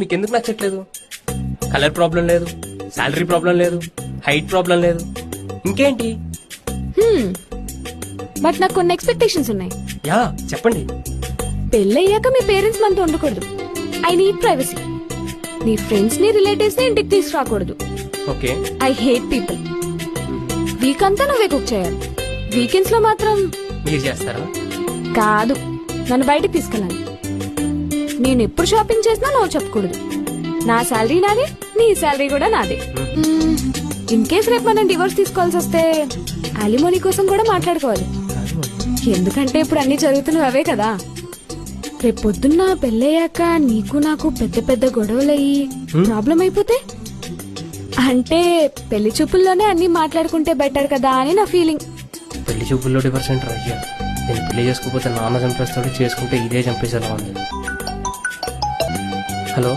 మీకు ఎందుకు నచ్చట్లేదు? కలర్ ప్రాబ్లం లేదు, శాలరీ ప్రాబ్లం లేదు, హైట్ ప్రాబ్లం లేదు, ఇంకేంటి? బట్ నాకు కొన్ని ఎక్స్పెక్టేషన్స్ ఉన్నాయి. యా చెప్పండి. పెళ్ళయ్యాక మీ పేరెంట్స్ మనతో ఉండకూడదు. I need privacy. నీ ఫ్రెండ్స్ ని రిలేటివ్స్ ని ఇంటికి తీసుకురాకూడదు. Okay. I hate people. Week అంతా నువ్వే కుక్ చేయాలి. వీకెండ్స్ లో మాత్రం మీరు చేస్తారా? కాదు, నన్ను బయటకు తీసుకెళ్ళాలి. నేను ఎప్పుడు షాపింగ్ చేసినా నువ్వు చెప్పకూడదు. నా శాలరీ నాదే, నీ శాలరీ కూడా నాదే. ఇన్ కేస్ రేపు మనం డివోర్స్ తీసుకోవాల్సి వస్తే అలిమోనీ కోసం కూడా మాట్లాడుకోవాలి. ఎందుకంటే ఇప్పుడు అన్ని జరుగుతున్నవి అవే కదా. రేపు పొద్దున్న పెళ్ళయ్యాక నీకు నాకు పెద్ద పెద్ద గొడవలయ్యి ప్రాబ్లం అయిపోతే, అంటే పెళ్లి చూపుల్లోనే అన్ని మాట్లాడుకుంటే బెటర్ కదా అని నా ఫీలింగ్. పెళ్లి చూపుల్లో డివర్స్ అంటే అయ్యా, నేను పెళ్లి చేసుకోకపోతే నాన్న చంపేస్తాడు, చేసుకుంటే ఇదే చంపేసేలా ఉంది. హలో.